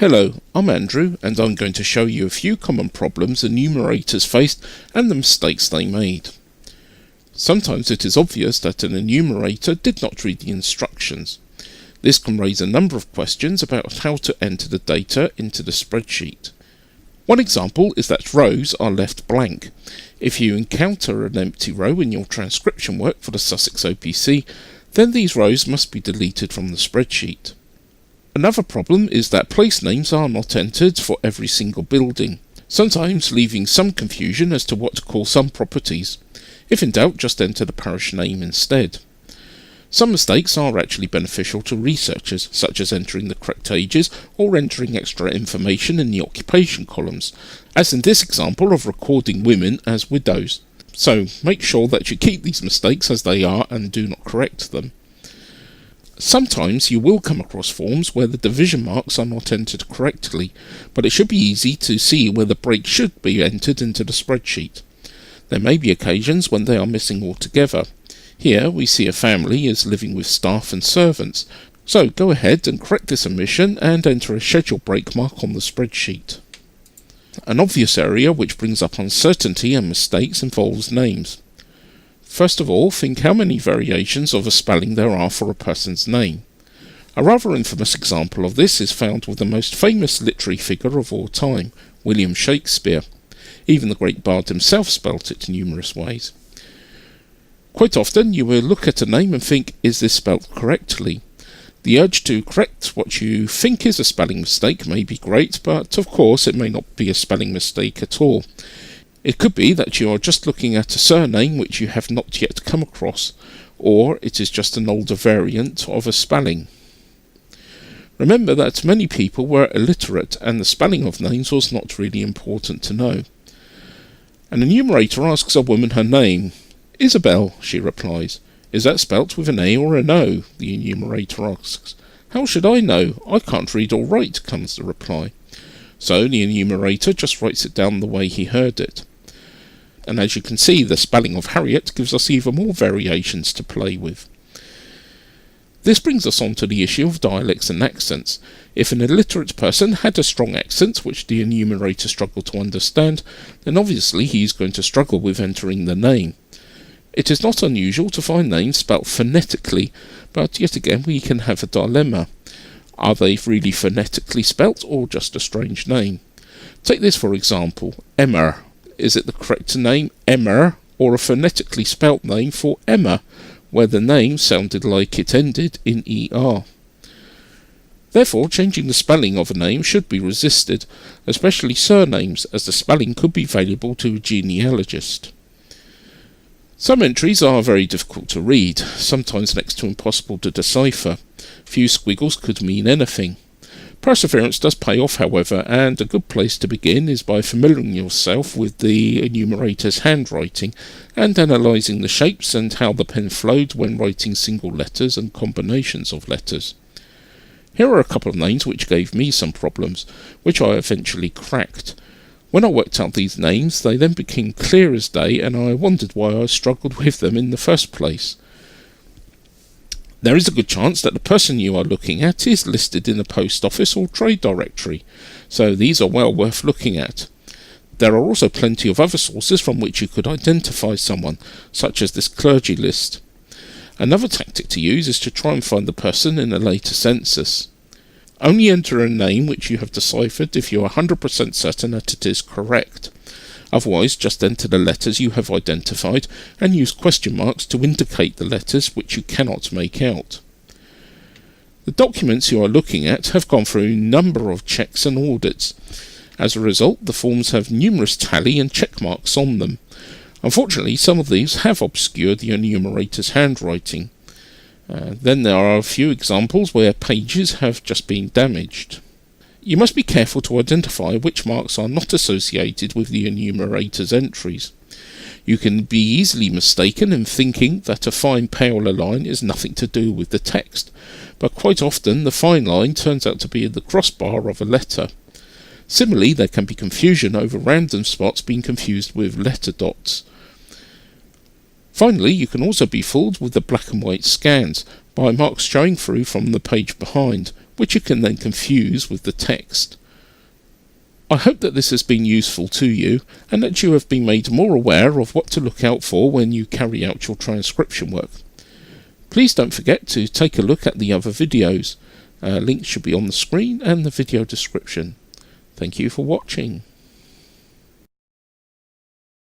Hello, I'm Andrew, and I'm going to show you a few common problems enumerators faced and the mistakes they made. Sometimes it is obvious that an enumerator did not read the instructions. This can raise a number of questions about how to enter the data into the spreadsheet. One example is that rows are left blank. If you encounter an empty row in your transcription work for the Sussex OPC, then these rows must be deleted from the spreadsheet. Another problem is that place names are not entered for every single building, sometimes leaving some confusion as to what to call some properties. If in doubt, just enter the parish name instead. Some mistakes are actually beneficial to researchers, such as entering the correct ages or entering extra information in the occupation columns, as in this example of recording women as widows. So make sure that you keep these mistakes as they are and do not correct them. Sometimes you will come across forms where the division marks are not entered correctly, but it should be easy to see where the break should be entered into the spreadsheet. There may be occasions when they are missing altogether. Here we see a family is living with staff and servants, so go ahead and correct this omission and enter a schedule break mark on the spreadsheet. An obvious area which brings up uncertainty and mistakes involves names. First of all, think how many variations of a spelling there are for a person's name. A rather infamous example of this is found with the most famous literary figure of all time, William Shakespeare. Even the great bard himself spelt it numerous ways. Quite often you will look at a name and think, is this spelt correctly? The urge to correct what you think is a spelling mistake may be great, but of course it may not be a spelling mistake at all. It could be that you are just looking at a surname which you have not yet come across, or it is just an older variant of a spelling. Remember that many people were illiterate and the spelling of names was not really important to know. An enumerator asks a woman her name. Isabel, she replies. Is that spelt with an A or an O? The enumerator asks. How should I know? I can't read or write, comes the reply. So the enumerator just writes it down the way he heard it. And as you can see, the spelling of Harriet gives us even more variations to play with. This brings us on to the issue of dialects and accents. If an illiterate person had a strong accent which the enumerator struggled to understand, then obviously he is going to struggle with entering the name. It is not unusual to find names spelt phonetically, but yet again we can have a dilemma. Are they really phonetically spelt or just a strange name? Take this for example, Emma. Is it the correct name Emma or a phonetically spelt name for Emma, where the name sounded like it ended in ER? Therefore, changing the spelling of a name should be resisted, especially surnames, as the spelling could be valuable to a genealogist. Some entries are very difficult to read, sometimes next to impossible to decipher. Few squiggles could mean anything. Perseverance does pay off, however, and a good place to begin is by familiarising yourself with the enumerator's handwriting and analysing the shapes and how the pen flowed when writing single letters and combinations of letters. Here are a couple of names which gave me some problems, which I eventually cracked. When I worked out these names, they then became clear as day, and I wondered why I struggled with them in the first place. There is a good chance that the person you are looking at is listed in a post office or trade directory, so these are well worth looking at. There are also plenty of other sources from which you could identify someone, such as this clergy list. Another tactic to use is to try and find the person in a later census. Only enter a name which you have deciphered if you are 100% certain that it is correct. Otherwise, just enter the letters you have identified and use question marks to indicate the letters which you cannot make out. The documents you are looking at have gone through a number of checks and audits. As a result, the forms have numerous tally and check marks on them. Unfortunately, some of these have obscured the enumerator's handwriting. Then there are a few examples where pages have just been damaged. You must be careful to identify which marks are not associated with the enumerator's entries. You can be easily mistaken in thinking that a fine paler line is nothing to do with the text, but quite often the fine line turns out to be the crossbar of a letter. Similarly, there can be confusion over random spots being confused with letter dots. Finally, you can also be fooled with the black and white scans by marks showing through from the page behind, which you can then confuse with the text. I hope that this has been useful to you and that you have been made more aware of what to look out for when you carry out your transcription work. Please don't forget to take a look at the other videos. Links should be on the screen and the video description. Thank you for watching.